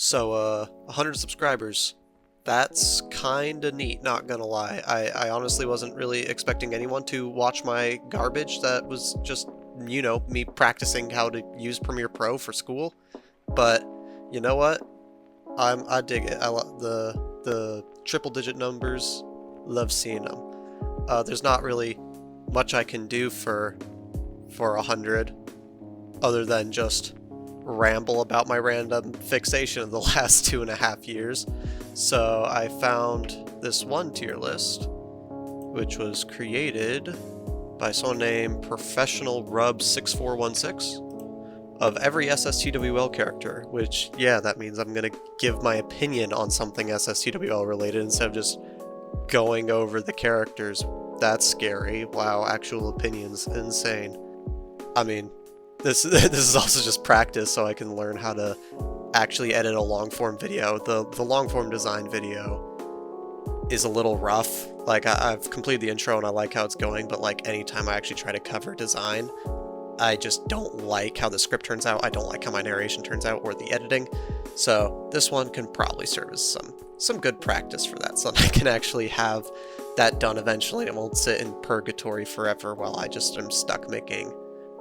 So, 100 subscribers. That's kinda neat, not gonna lie. I honestly wasn't really expecting anyone to watch my garbage that was just, me practicing how to use Premiere Pro for school. But, you know what? I dig it. I love the triple digit numbers. Love seeing them. There's not really much I can do for 100 other than just ramble about my random fixation of the last 2.5 years. So I found this one tier list, which was created by someone named Professional Rub 6416 of every SSTWL character, which, yeah, that means I'm gonna give my opinion on something SSTWL related instead of just going over the characters. That's scary. Wow, actual opinions, insane. I mean, this is also just practice so I can learn how to actually edit a long-form video. The long-form design video is a little rough. Like, I've completed the intro and I like how it's going, but like anytime I actually try to cover design, I just don't like how the script turns out. I don't like how my narration turns out or the editing. So this one can probably serve as some good practice for that, so that I can actually have that done eventually and it won't sit in purgatory forever while I just am stuck making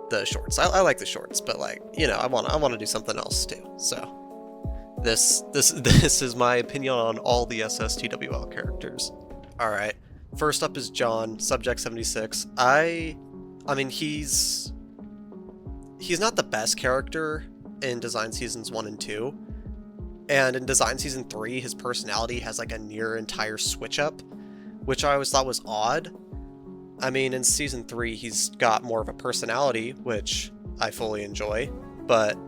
the shorts. I like the shorts, but like, I want to do something else too. So this is my opinion on all the SSTWL characters. All right. First up is John, Subject 76. I mean, he's not the best character in Design Seasons 1 and 2. And in Design Season 3, his personality has like a near entire switch up, which I always thought was odd. I mean, in Season 3, he's got more of a personality, which I fully enjoy, but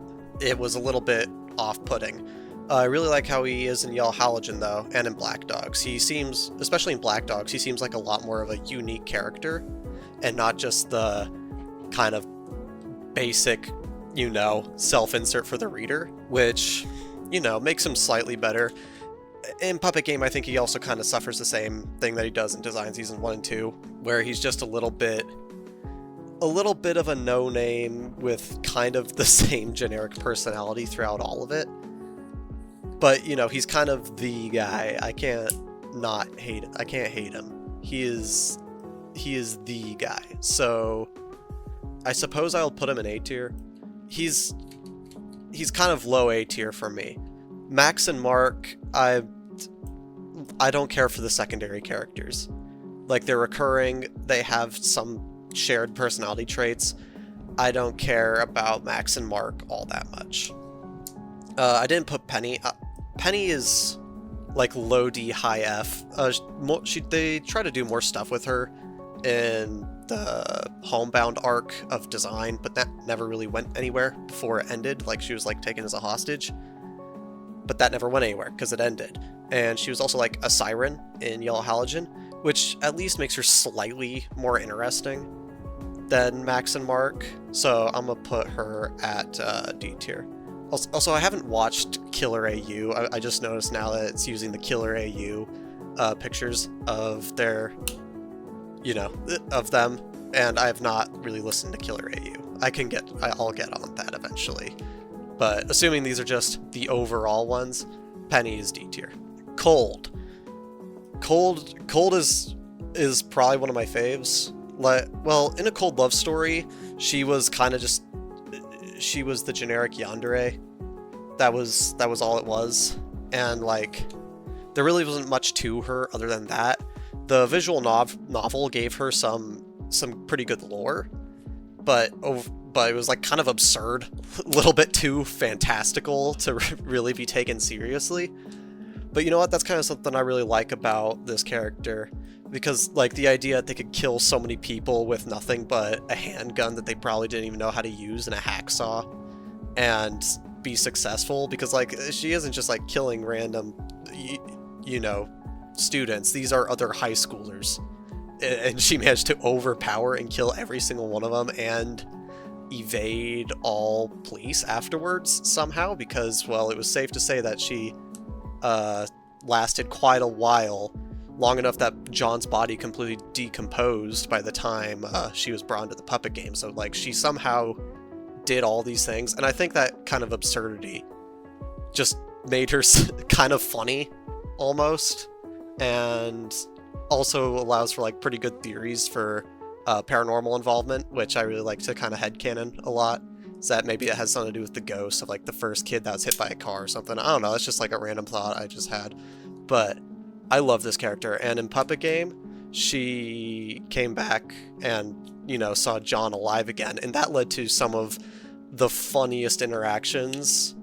it was a little bit off-putting. I really like how he is in Yellow Halogen, though, and in Black Dogs. He seems, especially in Black Dogs, he seems like a lot more of a unique character, and not just the kind of basic, self-insert for the reader, which, makes him slightly better. In PuppetGAME, I think he also kind of suffers the same thing that he does in Design Season 1 and 2, where he's just a little bit of a no-name with kind of the same generic personality throughout all of it. But, he's kind of the guy. I can't hate him. He is the guy. So I suppose I'll put him in A tier. He's kind of low A tier for me. Max and Mark, I don't care for the secondary characters. Like, they're recurring, they have some shared personality traits. I don't care about Max and Mark all that much. I didn't put Penny. Penny is like low D, high F. They try to do more stuff with her in the Homebound arc of design, but that never really went anywhere before it ended. Like, she was like taken as a hostage. But that never went anywhere because it ended. And she was also like a siren in Yellow Halogen, which at least makes her slightly more interesting than Max and Mark. So I'm gonna put her at D tier. Also, I haven't watched Killer AU. I just noticed now that it's using the Killer AU pictures of their, of them, and I have not really listened to Killer AU. I'll get on that eventually. But assuming these are just the overall ones, Penny is D tier. Cold is probably one of my faves. Well, in A Cold Love Story, she was kind of just, she was the generic yandere. That was all it was. And like, there really wasn't much to her other than that. The visual novel gave her some pretty good lore, but it was like kind of absurd, a little bit too fantastical to really be taken seriously. But you know what? That's kind of something I really like about this character, because like the idea that they could kill so many people with nothing but a handgun that they probably didn't even know how to use and a hacksaw and be successful, because like she isn't just like killing random, students. These are other high schoolers, and she managed to overpower and kill every single one of them and evade all police afterwards somehow, because, well, it was safe to say that she lasted quite a while, long enough that John's body completely decomposed by the time she was brought into the PuppetGAME. So like, she somehow did all these things, and I think that kind of absurdity just made her kind of funny, almost, and also allows for like pretty good theories for paranormal involvement, which I really like to kind of headcanon a lot. So that maybe it has something to do with the ghost of like the first kid that was hit by a car or something. I don't know, it's just like a random thought I just had. But I love this character, and in Puppet Game, she came back and, you know, saw John alive again, and that led to some of the funniest interactions,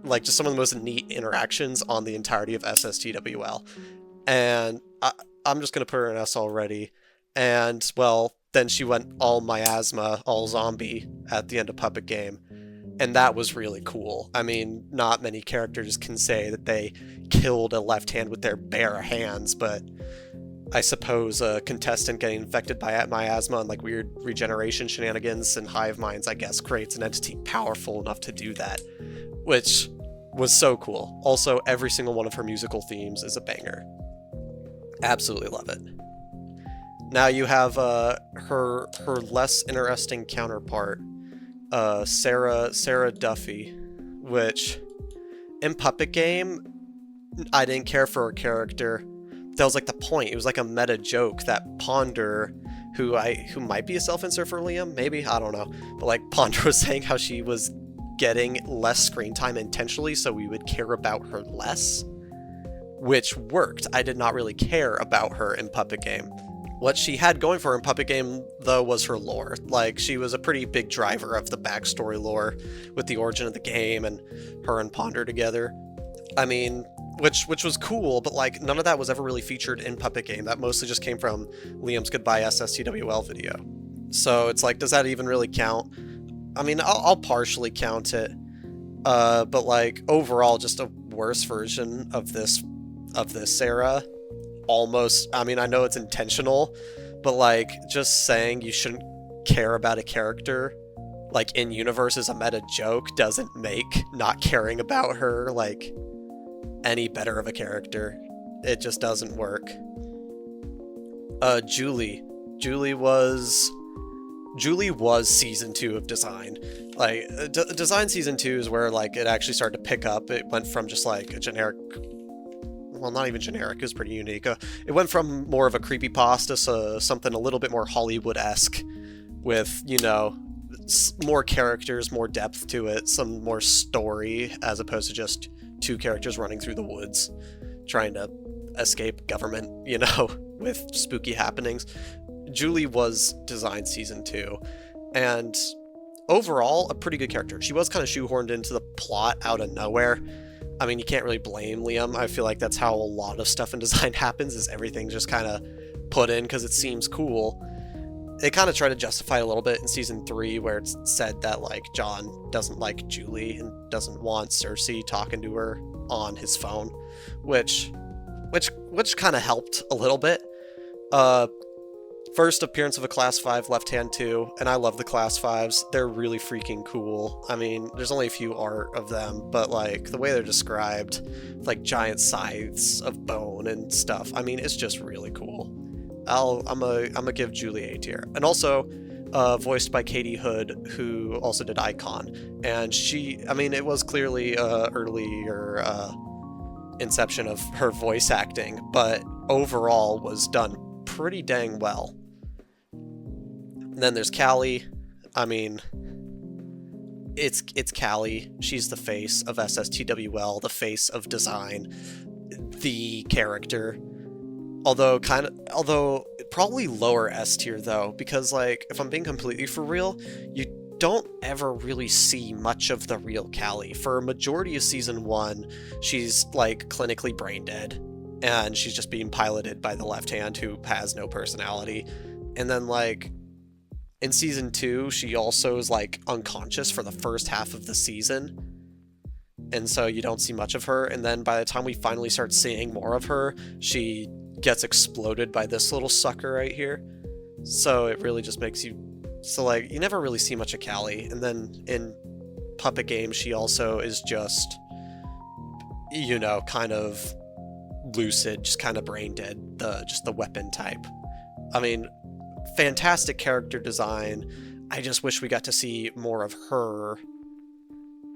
like just some of the most neat interactions on the entirety of SSTWL. And I'm just going to put her in S already. And, well, then she went all miasma, all zombie at the end of Puppet Game. And that was really cool. I mean, not many characters can say that they killed a left hand with their bare hands, but I suppose a contestant getting infected by miasma and like weird regeneration shenanigans and hive minds, I guess, creates an entity powerful enough to do that, which was so cool. Also, every single one of her musical themes is a banger. Absolutely love it. Now you have her less interesting counterpart, Sarah Duffy, which in Puppet Game I didn't care for her character. That was like the point. It was like a meta joke that Ponder, who might be a self-insert for Liam, maybe, I don't know, but like Ponder was saying how she was getting less screen time intentionally so we would care about her less, which worked. I did not really care about her in Puppet Game. What she had going for her in Puppet Game, though, was her lore. Like, she was a pretty big driver of the backstory lore with the origin of the game and her and Ponder together. I mean, which was cool, but like none of that was ever really featured in Puppet Game. That mostly just came from Liam's Goodbye SSTWL video. So it's like, does that even really count? I mean, I'll partially count it, but like overall, just a worse version of this Sarah. Almost, I mean, I know it's intentional, but like just saying you shouldn't care about a character like in universe is a meta joke doesn't make not caring about her like any better of a character. It just doesn't work. Julie was season 2 of Design. Like Design season 2 is where like it actually started to pick up. It went from just like a generic, well, not even generic, it was pretty unique. It went from more of a creepypasta to something a little bit more Hollywood-esque with, you know, more characters, more depth to it, some more story, as opposed to just two characters running through the woods trying to escape government, you know, with spooky happenings. Julie was Design season 2, and overall a pretty good character. She was kind of shoehorned into the plot out of nowhere. I mean, you can't really blame Liam. I feel like that's how a lot of stuff in Design happens, is everything's just kind of put in because it seems cool. They kind of try to justify a little bit in season 3, where it's said that like John doesn't like Julie and doesn't want Cersei talking to her on his phone, which kind of helped a little bit. First appearance of a Class 5 Left Hand 2, and I love the Class 5s. They're really freaking cool. I mean, there's only a few art of them, but like the way they're described, like giant scythes of bone and stuff, I mean, it's just really cool. I'm gonna give Julie A tier. And also, voiced by Katie Hood, who also did Icon. And she, I mean, it was clearly earlier inception of her voice acting, but overall was done pretty dang well. And then there's Callie. I mean, it's Callie. She's the face of SSTWL, the face of Design, the character. Although probably lower S tier though, because like, if I'm being completely for real, you don't ever really see much of the real Callie. For a majority of season 1, she's like clinically brain dead, and she's just being piloted by the left hand who has no personality. And then like in season 2, she also is like unconscious for the first half of the season, and so you don't see much of her. And then by the time we finally start seeing more of her, she gets exploded by this little sucker right here. So it really just makes you, so like you never really see much of Callie. And then in Puppet Game, she also is just, you know, kind of lucid, just kind of brain dead, just the weapon type. I mean, fantastic character design. I just wish we got to see more of her.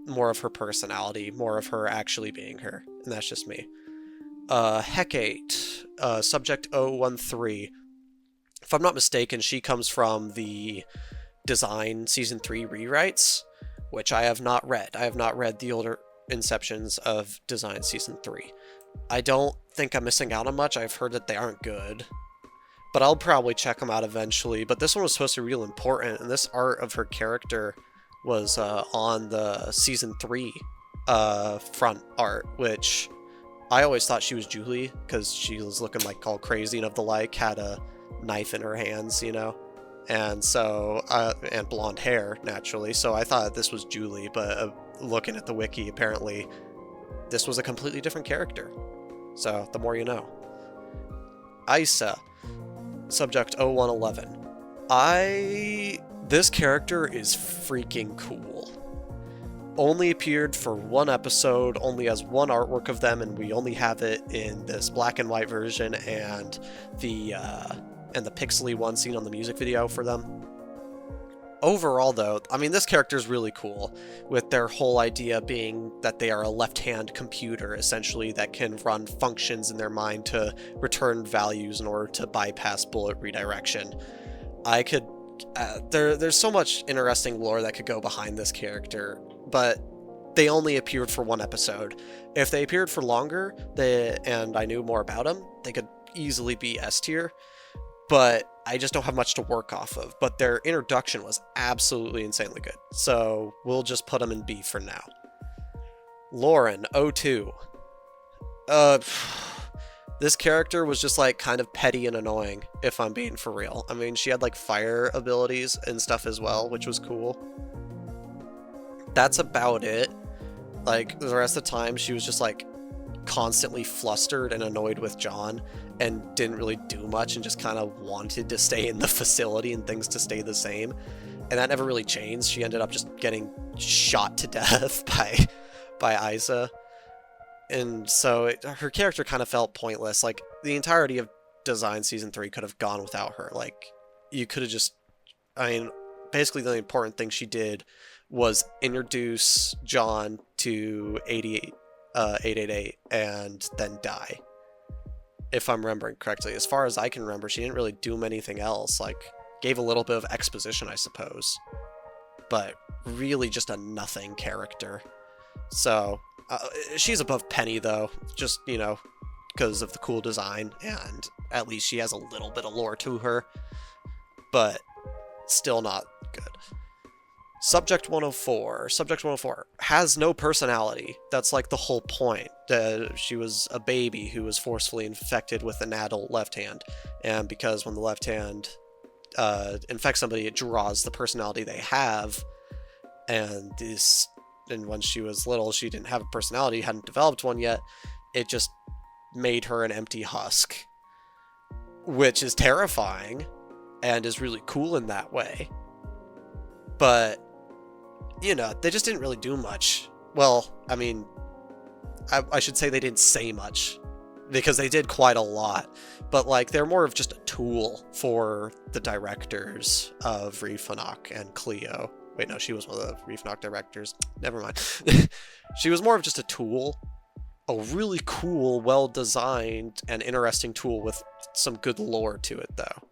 more of her personality, more of her actually being her, and that's just me. Hecate, Subject 013. If I'm not mistaken, she comes from the Design Season 3 rewrites, which I have not read. I have not read the older Inceptions of Design Season 3. I don't think I'm missing out on much. I've heard that they aren't good, but I'll probably check them out eventually. But this one was supposed to be real important, and this art of her character was on the Season 3 front art, which I always thought she was Julie, because she was looking like all crazy and of the like, had a knife in her hands, you know? And so, and blonde hair, naturally, so I thought this was Julie, but looking at the wiki, apparently this was a completely different character. So, the more you know. Isa, Subject 0111. This character is freaking cool. Only appeared for one episode, only has one artwork of them, and we only have it in this black and white version and the pixely one seen on the music video for them. Overall, though, I mean, this character is really cool, with their whole idea being that they are a left-hand computer, essentially, that can run functions in their mind to return values in order to bypass bullet redirection. There's so much interesting lore that could go behind this character, but they only appeared for one episode. If they appeared for longer, and I knew more about them, they could easily be S tier, but I just don't have much to work off of. But their introduction was absolutely insanely good, so we'll just put them in B for now. Lauren, 02. This character was just like kind of petty and annoying, if I'm being for real. I mean, she had like fire abilities and stuff as well, which was cool. That's about it. Like, the rest of the time, she was just like constantly flustered and annoyed with John and didn't really do much and just kind of wanted to stay in the facility and things to stay the same. And that never really changed. She ended up just getting shot to death by Isa. And so her character kind of felt pointless. Like, the entirety of Design Season 3 could have gone without her. Like, you could have just... I mean, basically the important thing she did was introduce John to 888 and then die. If I'm remembering correctly. As far as I can remember, she didn't really do anything else. Like, gave a little bit of exposition, I suppose. But really just a nothing character. So... she's above Penny, though, just, you know, because of the cool design, and at least she has a little bit of lore to her, but still not good. Subject 104. Subject 104 has no personality. That's like the whole point. She was a baby who was forcefully infected with an adult left hand, and because when the left hand infects somebody, it draws the personality they have, and when she was little, she didn't have a personality, hadn't developed one yet. It just made her an empty husk, which is terrifying and is really cool in that way. But, you know, they just didn't really do much. Well, I mean, I should say they didn't say much, because they did quite a lot. But, like, they're more of just a tool for the directors of Refanok and Cleo. Wait, no, she was one of the Refanok directors. Never mind. She was more of just a tool. A really cool, well-designed, and interesting tool with some good lore to it, though.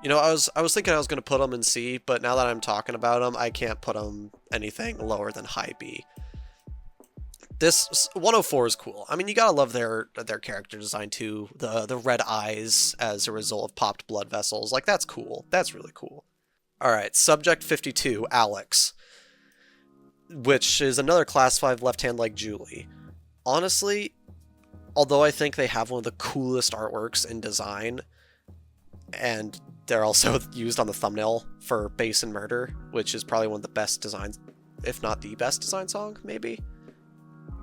You know, I was thinking I was going to put them in C, but now that I'm talking about them, I can't put them anything lower than high B. This 104 is cool. I mean, you gotta love their character design, too. The red eyes as a result of popped blood vessels. Like, that's cool. That's really cool. Alright, Subject 52, Alex, which is another Class 5 left-hand like Julie. Honestly, although I think they have one of the coolest artworks in design, and they're also used on the thumbnail for Bass and Murder, which is probably one of the best designs, if not the best design song, maybe?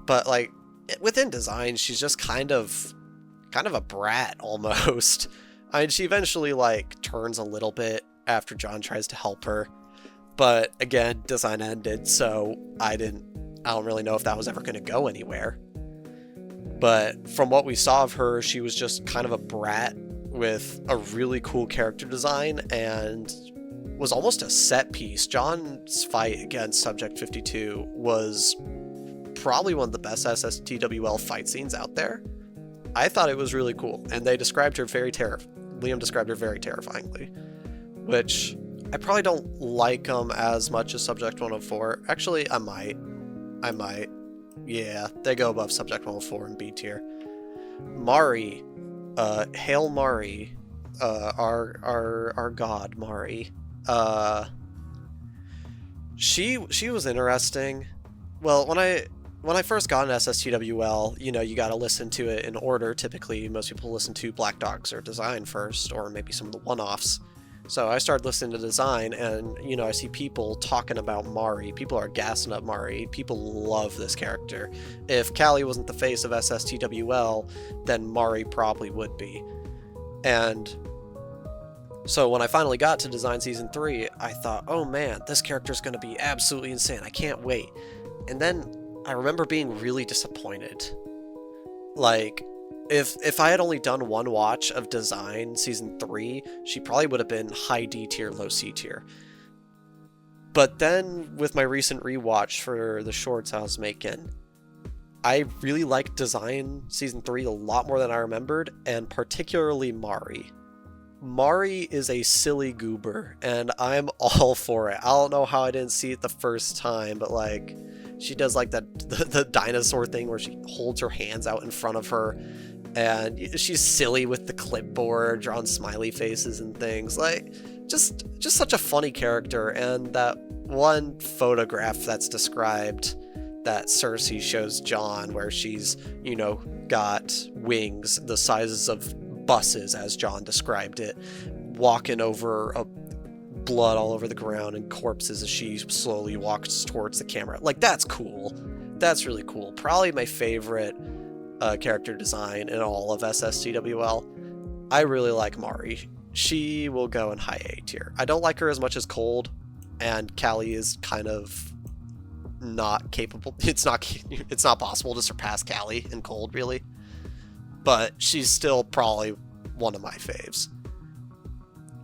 But, like, within design, she's just kind of a brat, almost. I mean, she eventually, like, turns a little bit after John tries to help her, but again, design ended, so I don't really know if that was ever going to go anywhere. But from what we saw of her, she was just kind of a brat with a really cool character design, and was almost a set piece. John's fight against Subject 52 was probably one of the best SSTWL fight scenes out there. I thought it was really cool, and they described her Liam described her very terrifyingly, which I probably don't like as much as Subject 104. Actually, I might. Yeah, they go above Subject 104 in B tier. Mari, Hail Mari, our god Mari. She was interesting. Well, when I first got an SSTWL, you know, you gotta listen to it in order. Typically, most people listen to Black Dogs or Design first, or maybe some of the one-offs. So I started listening to Design, and, you know, I see people talking about Mari. People are gassing up Mari. People love this character. If Callie wasn't the face of SSTWL, then Mari probably would be. And so when I finally got to Design Season 3, I thought, oh man, this character's gonna be absolutely insane. I can't wait. And then I remember being really disappointed. Like, if I had only done one watch of Design Season 3, she probably would have been high D tier, low C tier. But then, with my recent rewatch for the shorts I was making, I really liked Design Season 3 a lot more than I remembered, and particularly Mari. Mari is a silly goober, and I'm all for it. I don't know how I didn't see it the first time, but like, she does like the dinosaur thing where she holds her hands out in front of her, and she's silly with the clipboard, drawing smiley faces and things. Like, just such a funny character. And that one photograph that's described that Cersei shows John, where she's, you know, got wings the sizes of buses, as John described it, walking over blood all over the ground and corpses as she slowly walks towards the camera. Like, that's cool. That's really cool. Probably my favorite character design in all of SSTWL. I really like Mari. She will go in high A tier. I don't like her as much as Cold, and Callie is kind of not capable. It's not possible to surpass Callie in Cold, really. But she's still probably one of my faves.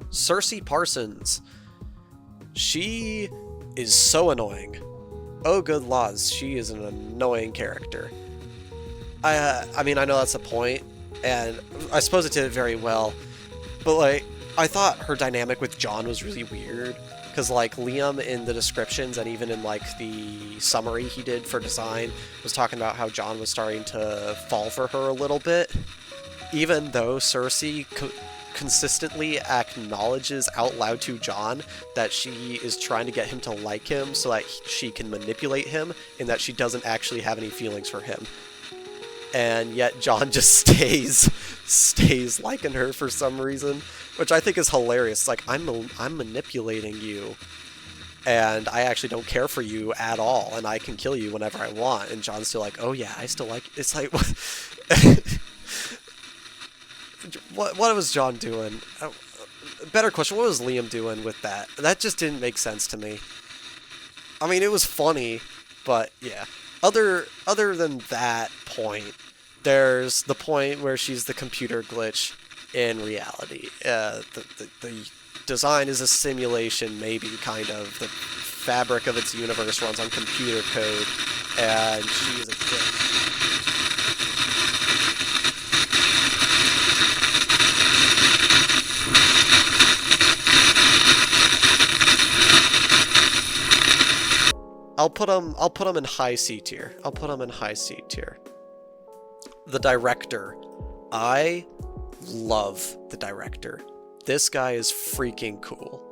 Cersei Parsons. She is so annoying. Oh, good laws, she is an annoying character. I mean, I know that's the point, and I suppose it did it very well, but like, I thought her dynamic with John was really weird, because like, Liam in the descriptions and even in like the summary he did for Design was talking about how John was starting to fall for her a little bit, even though Cersei consistently acknowledges out loud to John that she is trying to get him to like him so that she can manipulate him, and that she doesn't actually have any feelings for him. And yet John just stays liking her for some reason, which I think is hilarious. It's like, I'm manipulating you, and I actually don't care for you at all, and I can kill you whenever I want. And John's still like, oh yeah, I still like. It's like, what was John doing? Better question, what was Liam doing with that? That just didn't make sense to me. I mean, it was funny, but yeah. Other than that point, there's the point where she's the computer glitch in reality. The design is a simulation, maybe, kind of. The fabric of its universe runs on computer code, and she is a glitch. I'll put him in high C tier. The director. I love the director. This guy is freaking cool.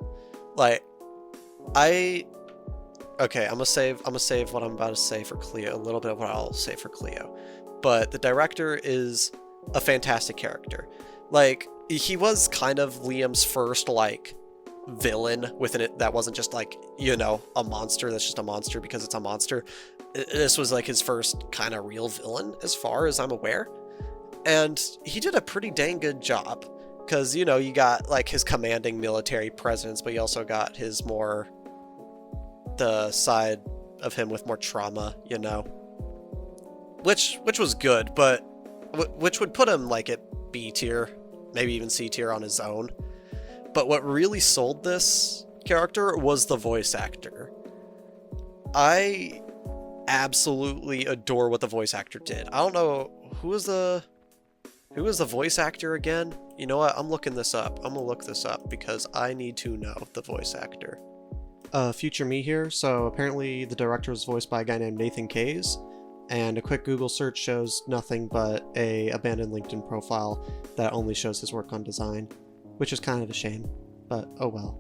Like, okay, I'm gonna save what I'm about to say for Cleo, a little bit of what I'll say for Cleo. But the director is a fantastic character. Like, he was kind of Liam's first, like, villain within it that wasn't just like, you know, a monster that's just a monster because it's a monster. This was like his first kind of real villain as far as I'm aware, and he did a pretty dang good job, because, you know, you got like his commanding military presence, but you also got his the side of him with more trauma, you know, which was good, but which would put him like at B tier, maybe even C tier on his own. But what really sold this character was the voice actor. I absolutely adore what the voice actor did. I don't know who was the voice actor again? You know what? I'm looking this up. I'm gonna look this up because I need to know the voice actor. Future me here. So apparently the director was voiced by a guy named Nathan Kays, and a quick Google search shows nothing but a abandoned LinkedIn profile that only shows his work on design, which is kind of a shame, but oh well.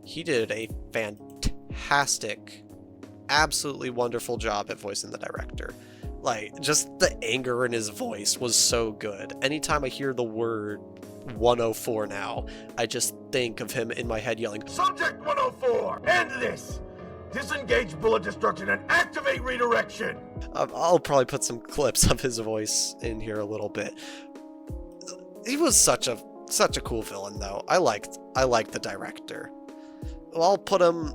He did a fantastic, absolutely wonderful job at voicing the director. Like, just the anger in his voice was so good. Anytime I hear the word 104 now, I just think of him in my head yelling, Subject 104, end this! Disengage bullet destruction and activate redirection! I'll probably put some clips of his voice in here a little bit. He was such a cool villain, though. I liked the director. I'll put him...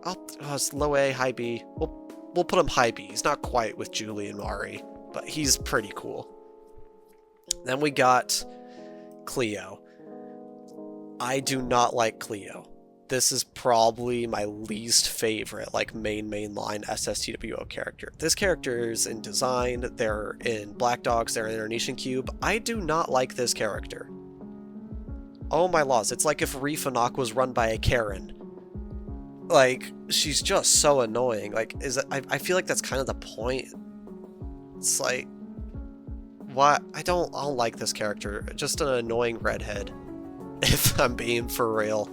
it's low A, high B. We'll put him high B. He's not quite with Julie and Mari, but he's pretty cool. Then we got Cleo. I do not like Cleo. This is probably my least favorite, like, main line SSTWL character. This character is in design, they're in Black Dogs, they're in Internection Cube. I do not like this character. Oh my laws, it's like if Reefanok was run by a Karen. Like, she's just so annoying. Like, I feel like that's kind of the point. It's like, what? I don't like this character. Just an annoying redhead, if I'm being for real.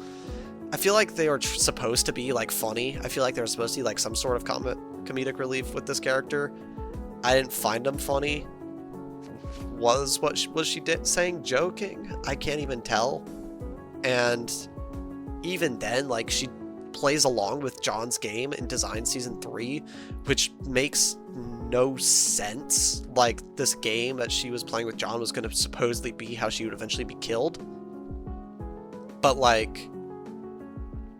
I feel like they were supposed to be, like, funny. I feel like they were supposed to be, like, some sort of comedic relief with this character. I didn't find them funny. Was she saying joking? I can't even tell. And even then, like, she plays along with John's game in Design Season 3, which makes no sense. Like, this game that she was playing with John was going to supposedly be how she would eventually be killed. But, like,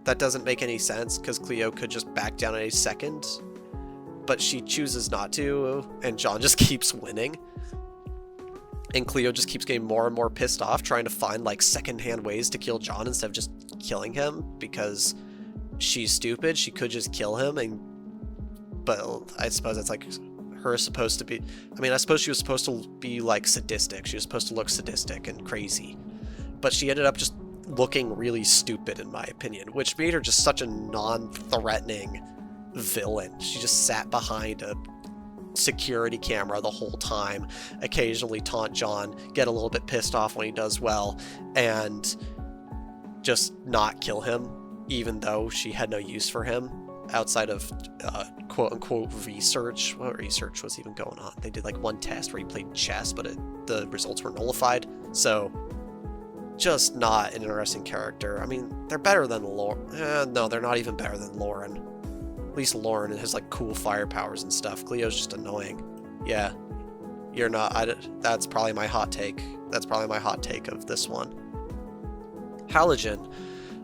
that doesn't make any sense, because Cleo could just back down in a second. But she chooses not to, and John just keeps winning. And Cleo just keeps getting more and more pissed off, trying to find, like, secondhand ways to kill John instead of just killing him, because she's stupid. She could just kill him, but I suppose that's like her supposed to be. I mean, I suppose she was supposed to be like sadistic. She was supposed to look sadistic and crazy, but she ended up just looking really stupid, in my opinion, which made her just such a non-threatening villain. She just sat behind a security camera the whole time, occasionally taunt John, get a little bit pissed off when he does well, and just not kill him, even though she had no use for him outside of quote-unquote research. What research was even going on? They did like one test where he played chess, but the results were nullified. So, just not an interesting character. I mean, they're better than Lauren. No, they're not even better than Lauren. At least Lauren has like cool fire powers and stuff. Cleo's just annoying. Yeah, you're not. That's probably my hot take. That's probably my hot take of this one. Halogen.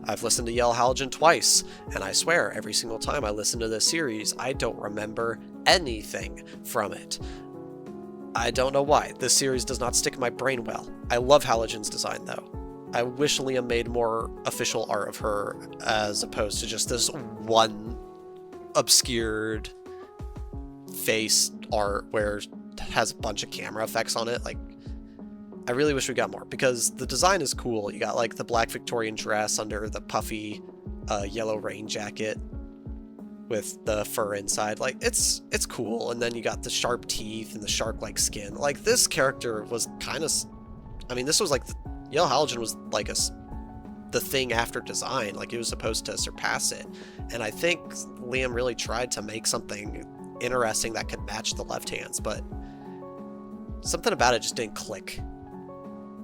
I've listened to Yell Halogen twice, and I swear every single time I listen to this series, I don't remember anything from it. I don't know why. This series does not stick in my brain well. I love Halogen's design, though. I wish Liam made more official art of her as opposed to just this one obscured face art where it has a bunch of camera effects on it. Like, I really wish we got more, because the design is cool. You got like the black Victorian dress under the puffy yellow rain jacket with the fur inside. Like, it's cool. And then you got the sharp teeth and the shark-like skin. Like, this character was kind of, I mean, this was like, Yellow Halogen was like the thing after design. Like, it was supposed to surpass it. And I think Liam really tried to make something interesting that could match the left hands, but something about it just didn't click.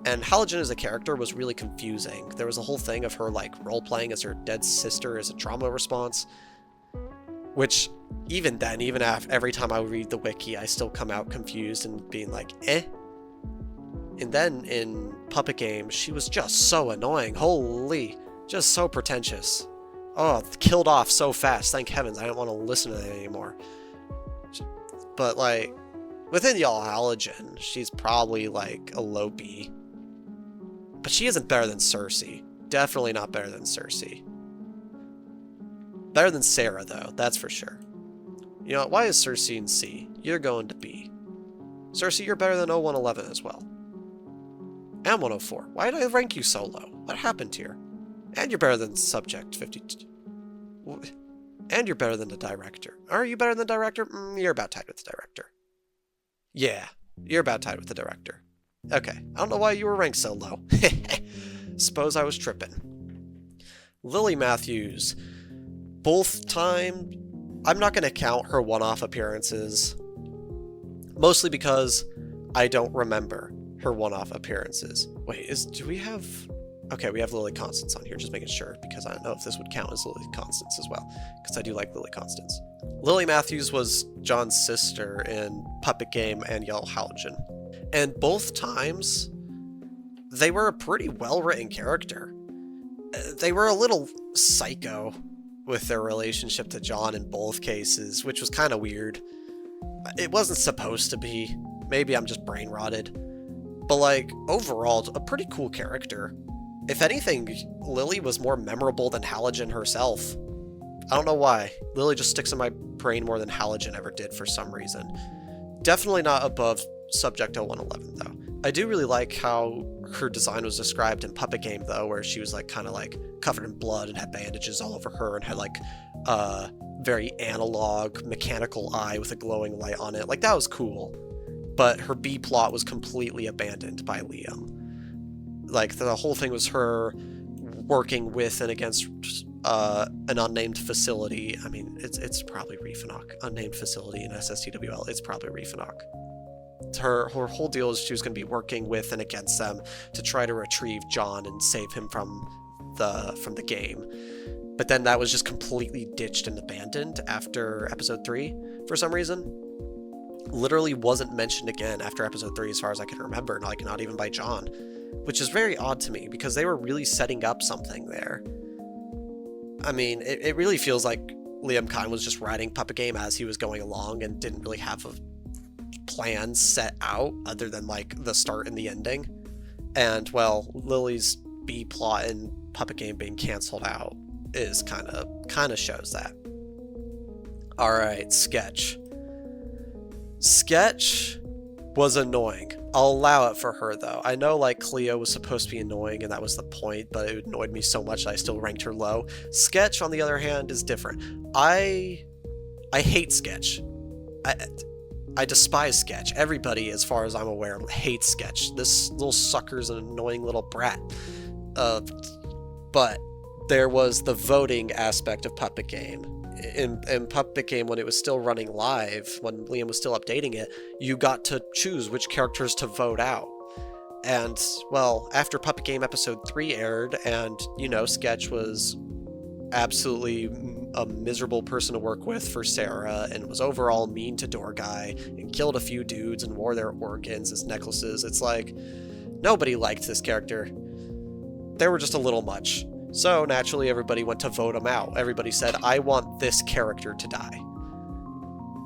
And Halogen as a character was really confusing. There was a whole thing of her like role-playing as her dead sister as a trauma response, which even then, even after every time I read the wiki, I still come out confused and being like, eh. And then in PuppetGAME, she was just so annoying. Holy, just so pretentious. Oh, killed off so fast. Thank heavens, I didn't want to listen to that anymore. But like, within Yellow Halogen, she's probably like a low B. But she isn't better than Cersei. Definitely not better than Cersei. Better than Sarah, though, that's for sure. You know, why is Cersei in C? You're going to B. Cersei, you're better than 0111 as well. And 104. Why did I rank you so low? What happened here? And you're better than Subject 52. And you're better than the Director. Are you better than the Director? You're about tied with the Director. Yeah, you're about tied with the Director. Okay, I don't know why you were ranked so low. Suppose I was tripping. Lily Matthews. Both time, I'm not going to count her one-off appearances. Mostly because I don't remember her one-off appearances. Wait, do we have... Okay, we have Lily Constance on here, just making sure, because I don't know if this would count as Lily Constance as well, because I do like Lily Constance. Lily Matthews was John's sister in Puppet Game and Yellow Halogen. And both times, they were a pretty well-written character. They were a little psycho with their relationship to John in both cases, which was kind of weird. It wasn't supposed to be. Maybe I'm just brain-rotted. But, like, overall, a pretty cool character. If anything, Lily was more memorable than Halogen herself. I don't know why. Lily just sticks in my brain more than Halogen ever did for some reason. Definitely not above Subject 0111, though. I do really like how her design was described in Puppet Game, though, where she was, like, kind of, like, covered in blood and had bandages all over her and had, like, a very analog, mechanical eye with a glowing light on it. Like, that was cool. But her B-plot was completely abandoned by Liam. Like, the whole thing was her working with and against an unnamed facility. I mean, it's probably Reefenach. Unnamed facility in SSTWL. It's probably Reefenach. Her whole deal is she was going to be working with and against them to try to retrieve John and save him from the game. But then that was just completely ditched and abandoned after episode 3 for some reason. Literally wasn't mentioned again after episode 3 as far as I can remember, like not even by John. Which is very odd to me, because they were really setting up something there. I mean, it really feels like Liam Kine was just writing Puppet Game as he was going along and didn't really have a plan set out other than, like, the start and the ending. And, well, Lily's B-plot in Puppet Game being cancelled out is kind of shows that. Alright, Sketch. Sketch was annoying. I'll allow it for her, though. I know, like, Cleo was supposed to be annoying, and that was the point, but it annoyed me so much that I still ranked her low. Sketch, on the other hand, is different. I hate Sketch. I despise Sketch. Everybody, as far as I'm aware, hates Sketch. This little sucker's an annoying little brat. But there was the voting aspect of Puppet Game. In Puppet Game, when it was still running live, when Liam was still updating it, you got to choose which characters to vote out. And, well, after Puppet Game episode 3 aired, and, you know, Sketch was absolutely a miserable person to work with for Sarah, and was overall mean to Door Guy, and killed a few dudes and wore their organs as necklaces. It's like, nobody liked this character. They were just a little much. So, naturally, everybody went to vote him out. Everybody said, I want this character to die.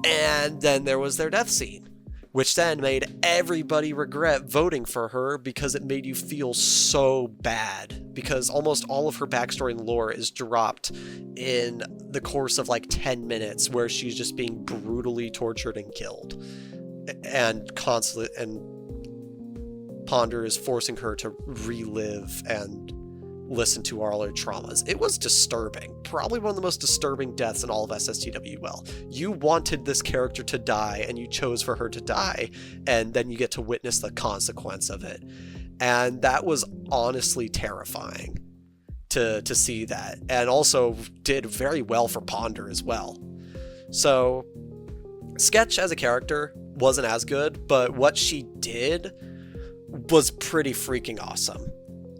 And then there was their death scene, which then made everybody regret voting for her because it made you feel so bad. Because almost all of her backstory and lore is dropped in the course of like 10 minutes, where she's just being brutally tortured and killed. And Ponder is forcing her to relive and listen to all her traumas. It was disturbing. Probably one of the most disturbing deaths in all of SSTWL. You wanted this character to die, and you chose for her to die, and then you get to witness the consequence of it. And that was honestly terrifying to see that. And also did very well for Ponder as well. So, Sketch as a character wasn't as good, but what she did was pretty freaking awesome.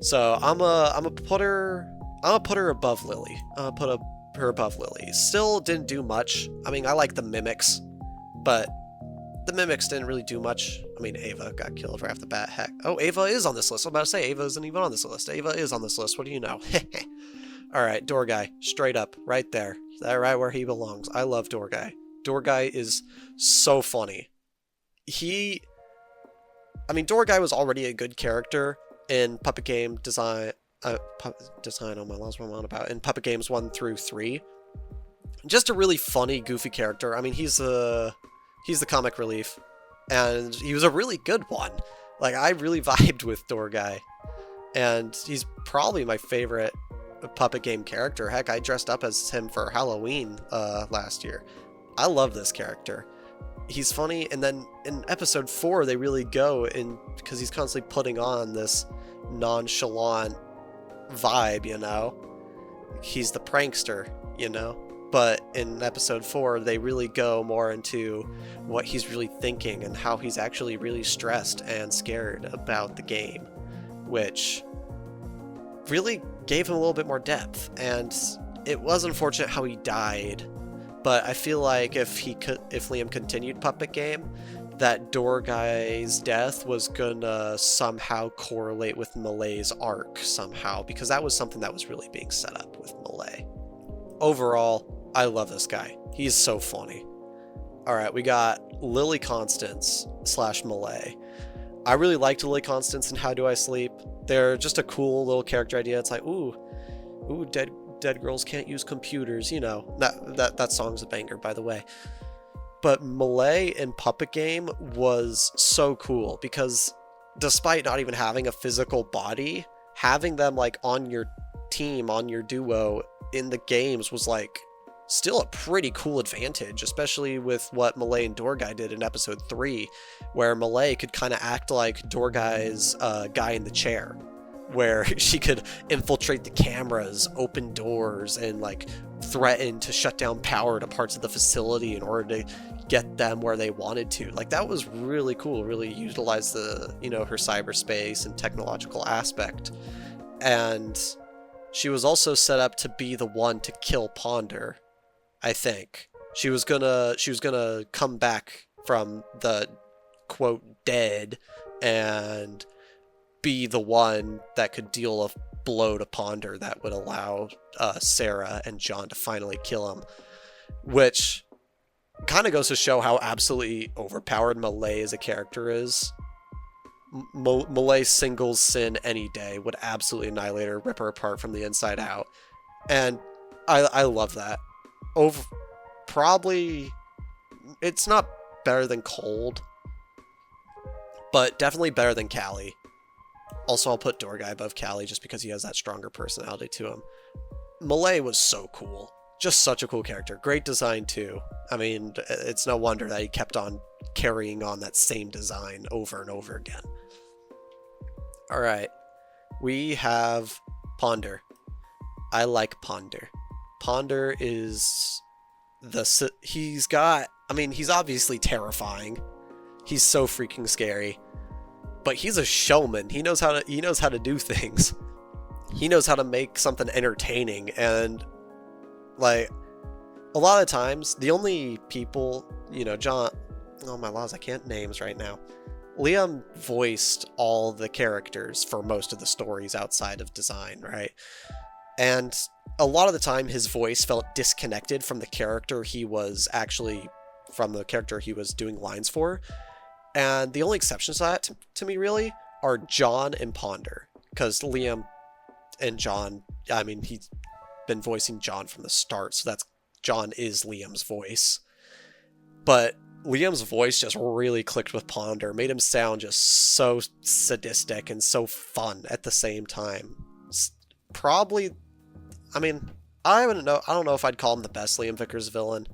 So I'm gonna put her above Lily. I'm gonna put her above Lily. Still didn't do much. I mean, I like the mimics, but the mimics didn't really do much. I mean, Ava got killed right off the bat. Heck. Oh, Ava is on this list. I'm about to say Ava isn't even on this list. Ava is on this list. What do you know? Alright, Door Guy. Straight up. Right there. Is that right where he belongs? I love Door Guy. Door Guy is so funny. Door Guy was already a good character in Puppet Game design, oh my, lost what I'm on about, in Puppet Games 1 through 3. Just a really funny, goofy character. I mean, he's the comic relief, and he was a really good one. Like, I really vibed with Door Guy, and he's probably my favorite Puppet Game character. Heck, I dressed up as him for Halloween last year. I love this character. He's funny, and then in episode 4, they really go in, because he's constantly putting on this nonchalant vibe, you know? He's the prankster, you know? But in episode 4, they really go more into what he's really thinking and how he's actually really stressed and scared about the game, which really gave him a little bit more depth. And it was unfortunate how he died, but I feel like if Liam continued Puppet Game, that Door Guy's death was gonna somehow correlate with Malay's arc somehow, because that was something that was really being set up with Malay. Overall, I love this guy. He's so funny. Alright, we got Lily Constance / Malay. I really liked Lily Constance in How Do I Sleep. They're just a cool little character idea. It's like, ooh, dead girls can't use computers, you know. That song's a banger, by the way. But Malay in Puppet Game was so cool, because despite not even having a physical body, having them like on your team, on your duo in the games was like still a pretty cool advantage, especially with what Malay and Door Guy did in episode 3, where Malay could kind of act like Door Guy's guy in the chair, where she could infiltrate the cameras, open doors, and like threaten to shut down power to parts of the facility in order to get them where they wanted to. Like, that was really cool, really utilized the, you know, her cyberspace and technological aspect. And she was also set up to be the one to kill Ponder, I think. She was gonna come back from the quote dead and be the one that could deal a blow to Ponder that would allow Sarah and John to finally kill him, which kind of goes to show how absolutely overpowered Malay as a character is. Malay singles Sin any day, would absolutely annihilate her, rip her apart from the inside out, and I love that. Probably, it's not better than Cold, but definitely better than Callie. Also, I'll put Door Guy above Callie just because he has that stronger personality to him. Malay was so cool. Just such a cool character. Great design, too. I mean, it's no wonder that he kept on carrying on that same design over and over again. Alright. We have Ponder. I like Ponder. Ponder is he's obviously terrifying. He's so freaking scary. But he's a showman. He knows how to do things. He knows how to make something entertaining, and like a lot of times the only people, you know, John, oh my laws, I can't names right now. Liam voiced all the characters for most of the stories outside of design, right? And a lot of the time his voice felt disconnected from the character he was doing lines for. And the only exceptions to that, to me, really, are John and Ponder. Because Liam and John, I mean, he's been voicing John from the start, so John is Liam's voice. But Liam's voice just really clicked with Ponder, made him sound just so sadistic and so fun at the same time. Probably, I mean, I don't know if I'd call him the best Liam Vickers villain,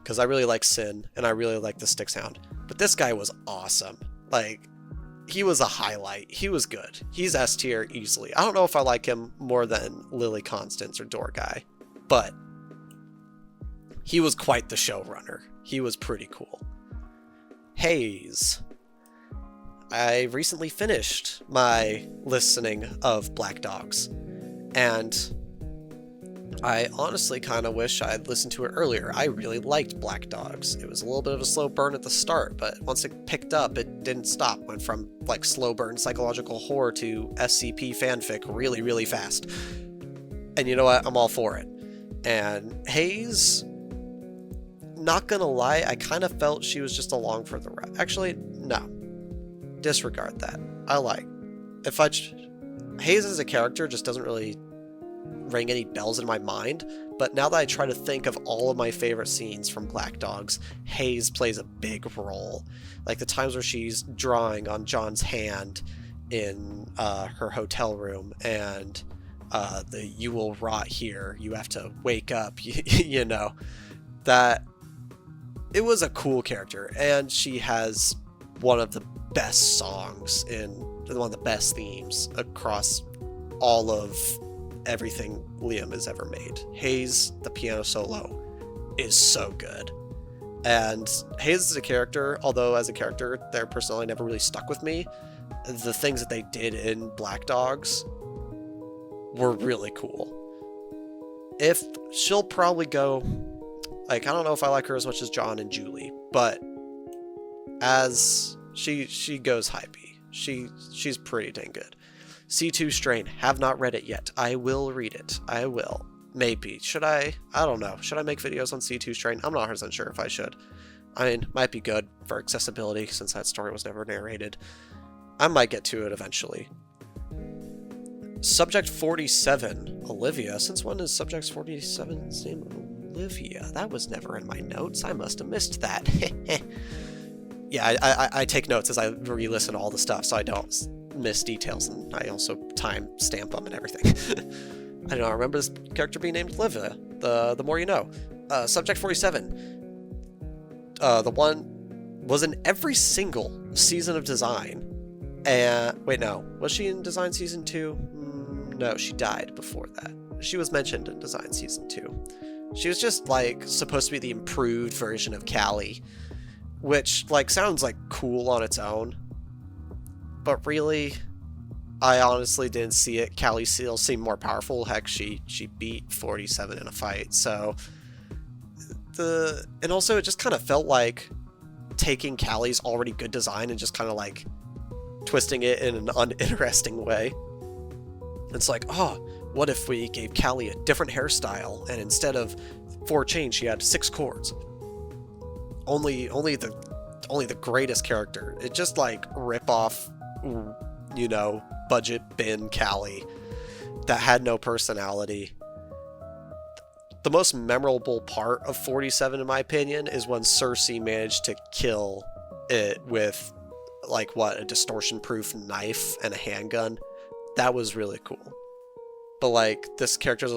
because I really like Sin, and I really like the stick sound. But this guy was awesome. Like, he was a highlight. He was good. He's S tier easily. I don't know if I like him more than Lily Constance or Door Guy, but he was quite the showrunner. He was pretty cool. Hayes. I recently finished my listening of Black Dogs, and I honestly kind of wish I'd listened to it earlier. I really liked Black Dogs. It was a little bit of a slow burn at the start, but once it picked up, it didn't stop. Went from like slow burn psychological horror to SCP fanfic really, really fast. And you know what? I'm all for it. And Hayes, not gonna lie, I kind of felt she was just along for the ride. Actually, no. Disregard that. Hayes as a character just doesn't really ring any bells in my mind, but now that I try to think of all of my favorite scenes from Black Dogs, Hayes plays a big role. Like the times where she's drawing on John's hand in her hotel room, and the "you will rot here, you have to wake up," you know, that it was a cool character, and she has one of the best songs and one of the best themes across all of everything Liam has ever made. Hayes, the piano solo, is so good. And Hayes is a character, although as a character, their personality never really stuck with me. The things that they did in Black Dogs were really cool. If she'll probably go, like, I don't know if I like her as much as John and Julie, but as she goes hypey. She's pretty dang good. C2 Strain, have not read it yet. I will read it. I will. Maybe. Should I? I don't know. Should I make videos on C2 Strain? I'm not 100% sure if I should. I mean, might be good for accessibility since that story was never narrated. I might get to it eventually. Subject 47, Olivia. Since when is Subject 47's name Olivia? That was never in my notes. I must have missed that. Yeah, I take notes as I re-listen to all the stuff, so I don't miss details, and I also time stamp them and everything. I don't remember this character being named Olivia. The more you know. Subject 47. The one was in every single season of Design. And wait, no, was she in Design season 2? No, she died before that. She was mentioned in Design season 2. She was just like supposed to be the improved version of Callie, which like sounds like cool on its own, but really, I honestly didn't see it. Callie still seemed more powerful. Heck, she beat 47 in a fight. So and also it just kind of felt like taking Callie's already good design and just kind of like twisting it in an uninteresting way. It's like, oh, what if we gave Callie a different hairstyle, and instead of 4 chains, she had 6 chords? Only the greatest character. It just like rip off, you know, budget bin Callie that had no personality. The most memorable part of 47, in my opinion, is when Cersei managed to kill it with like a distortion-proof knife and a handgun. That was really cool. But like this character's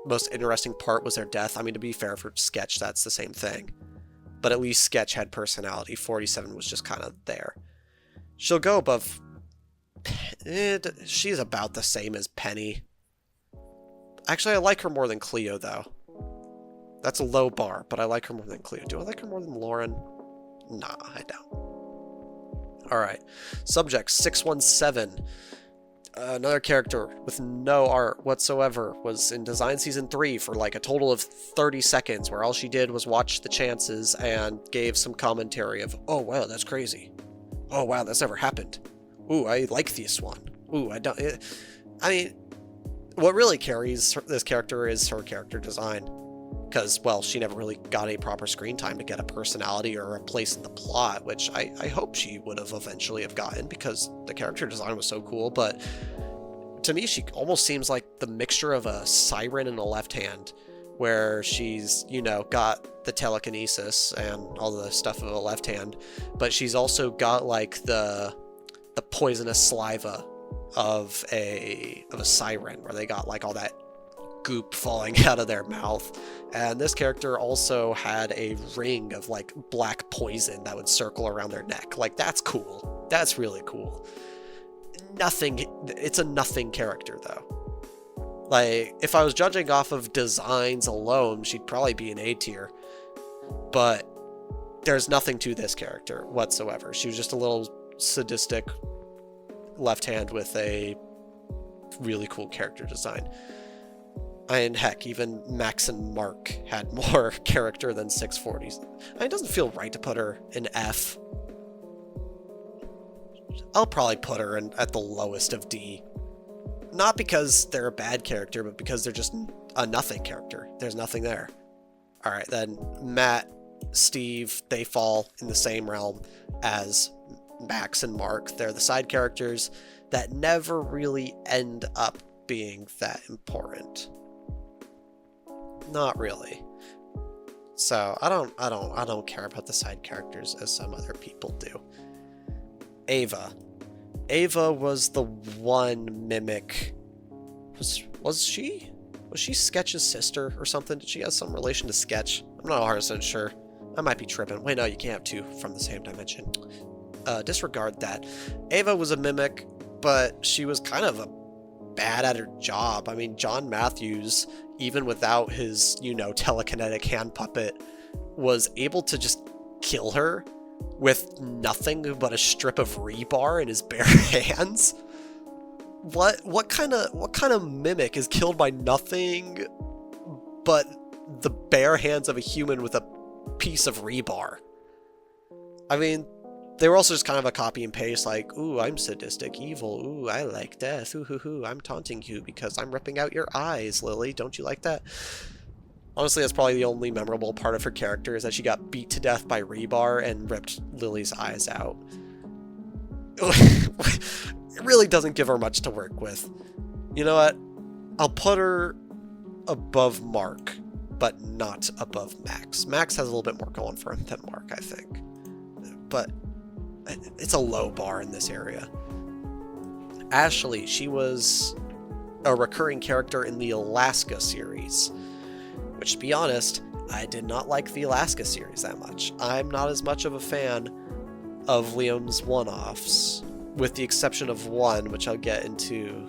most interesting part was their death. I mean, to be fair, for Sketch, that's the same thing. But at least Sketch had personality. 47 was just kind of there. She'll go above... She's about the same as Penny. Actually, I like her more than Cleo, though. That's a low bar, but I like her more than Cleo. Do I like her more than Lauren? Nah, I don't. Alright. Subject 617. Another character with no art whatsoever was in Design Season 3 for like a total of 30 seconds, where all she did was watch the chances and gave some commentary of, oh wow, that's crazy. Oh wow, that's never happened. Ooh, I like this one. Ooh, I don't... I mean, what really carries this character is her character design. Because, well, she never really got any proper screen time to get a personality or a place in the plot, which I hope she would have eventually have gotten, because the character design was so cool. But to me, she almost seems like the mixture of a siren and a left hand, where she's, you know, got the telekinesis and all the stuff of a left hand, but she's also got like the poisonous saliva of a siren, where they got like all that goop falling out of their mouth. And this character also had a ring of like black poison that would circle around their neck. Like, that's cool. That's really cool. It's a nothing character though. Like, if I was judging off of designs alone, she'd probably be an A tier. But there's nothing to this character whatsoever. She was just a little sadistic left hand with a really cool character design. And heck, even Max and Mark had more character than 640s. It doesn't feel right to put her in F. I'll probably put her at the lowest of D. Not because they're a bad character, but because they're just a nothing character. There's nothing there. Alright, then Matt, Steve, they fall in the same realm as Max and Mark. They're the side characters that never really end up being that important. Not really. So I don't care about the side characters as some other people do. Ava. Ava was the one mimic. Was she Sketch's sister or something? Did she have some relation to Sketch? I'm not 100% sure. I might be tripping. Wait, no, you can't have two from the same dimension. Disregard that. Ava was a mimic, but she was kind of bad at her job. I mean, John Matthews, even without his, telekinetic hand puppet, was able to just kill her with nothing but a strip of rebar in his bare hands. What kind of mimic is killed by nothing but the bare hands of a human with a piece of rebar? I mean, they were also just kind of a copy and paste, like, ooh, I'm sadistic, evil, ooh, I like death, ooh, hoo, hoo, I'm taunting you because I'm ripping out your eyes, Lily, don't you like that? Honestly, that's probably the only memorable part of her character, is that she got beat to death by rebar and ripped Lily's eyes out. It really doesn't give her much to work with. You know what? I'll put her above Mark, but not above Max. Max has a little bit more going for him than Mark, I think. But it's a low bar in this area. Ashley, she was a recurring character in the Alaska series, which, to be honest, I did not like the Alaska series that much. I'm not as much of a fan of Liam's one-offs, with the exception of one, which I'll get into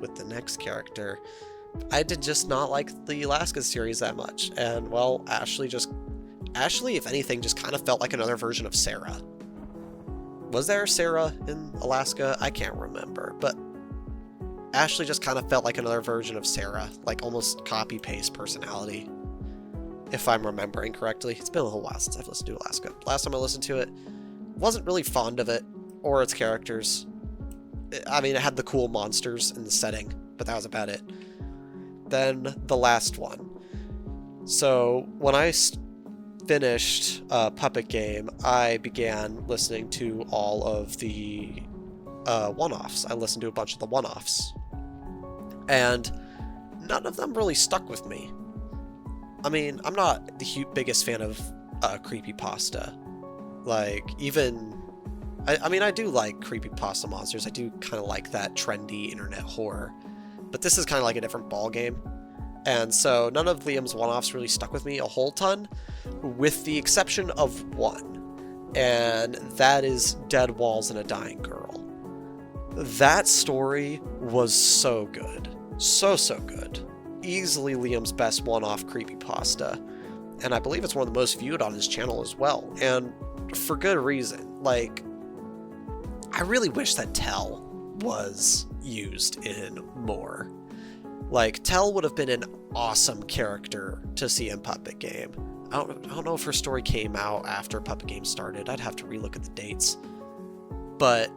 with the next character. I did just not like the Alaska series that much, and, well, Ashley, if anything, just kind of felt like another version of Sarah. Was there Sarah in Alaska? I can't remember, but Ashley just kind of felt like another version of Sarah, like almost copy-paste personality, if I'm remembering correctly. It's been a little while since I've listened to Alaska. Last time I listened to it, wasn't really fond of it, or its characters. I mean, it had the cool monsters in the setting, but that was about it. Then the last one. So when I finished PuppetGAME, I began listening to all of the one-offs. I listened to a bunch of the one-offs, and none of them really stuck with me. I mean, I'm not the biggest fan of creepypasta. Like, even... I mean, I do like creepypasta monsters. I do kind of like that trendy internet horror. But this is kind of like a different ballgame. And so none of Liam's one-offs really stuck with me a whole ton, with the exception of one. And that is Dead Walls and a Dying Girl. That story was so good. So good. Easily Liam's best one-off creepypasta. And I believe it's one of the most viewed on his channel as well. And for good reason. Like, I really wish that Tell was used in more. Like, Tell would have been an awesome character to see in PuppetGAME. I don't know if her story came out after PuppetGAME started. I'd have to relook at the dates. But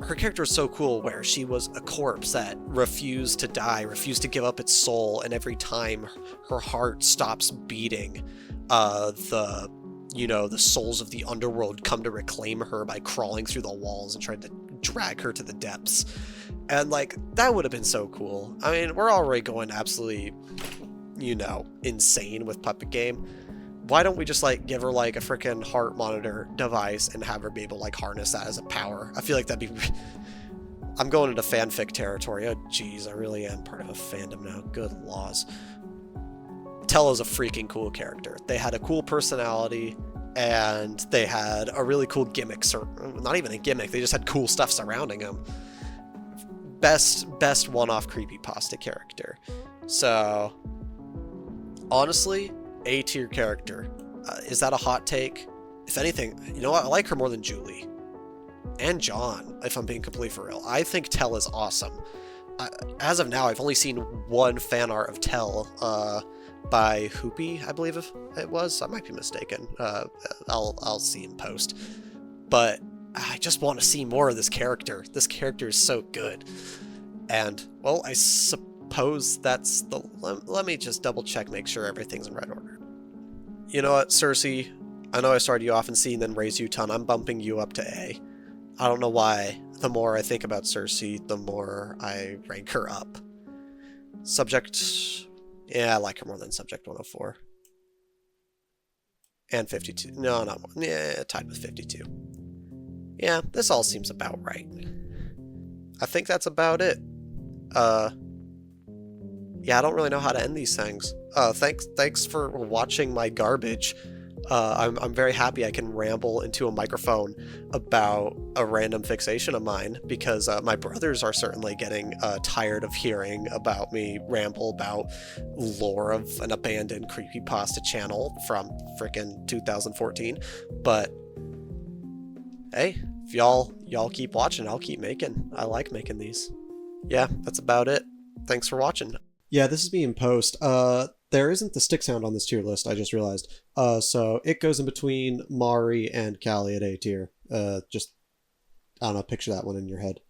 her character was so cool, where she was a corpse that refused to die, refused to give up its soul, and every time her heart stops beating, the souls of the underworld come to reclaim her by crawling through the walls and trying to drag her to the depths. And, like, that would have been so cool. I mean, we're already going absolutely, insane with PuppetGAME. Why don't we just, like, give her, like, a freaking heart monitor device and have her be able to, like, harness that as a power? I feel like that'd be... I'm going into fanfic territory. Oh, jeez, I really am part of a fandom now. Good laws. Tello's a freaking cool character. They had a cool personality, and they had a really cool gimmick. Not even a gimmick, they just had cool stuff surrounding him. Best one-off creepypasta character. So, honestly, A-tier character. Is that a hot take? If anything, you know what? I like her more than Julie. And John, if I'm being completely for real. I think Tell is awesome. As of now, I've only seen one fan art of Tell, by Hoopy, I believe it was. I might be mistaken. I'll see in post. But I just want to see more of this character. This character is so good. And, well, I suppose that's the... Let me just double check, make sure everything's in right order. You know what, Cersei? I know I started you off in C and then raised you a ton. I'm bumping you up to A. I don't know why. The more I think about Cersei, the more I rank her up. Subject... Yeah, I like her more than Subject 104. And 52. No, not more. Yeah, tied with 52. Yeah, this all seems about right. I think that's about it. Yeah, I don't really know how to end these things. Thanks for watching my garbage. I'm very happy I can ramble into a microphone about a random fixation of mine, because my brothers are certainly getting tired of hearing about me ramble about lore of an abandoned creepypasta channel from frickin' 2014. But hey, if y'all keep watching, I'll keep making. I like making these. Yeah, that's about it. Thanks for watching. Yeah, this is me in post. There isn't the stick sound on this tier list, I just realized. So it goes in between Mari and Callie at A tier. Just, I don't know, picture that one in your head.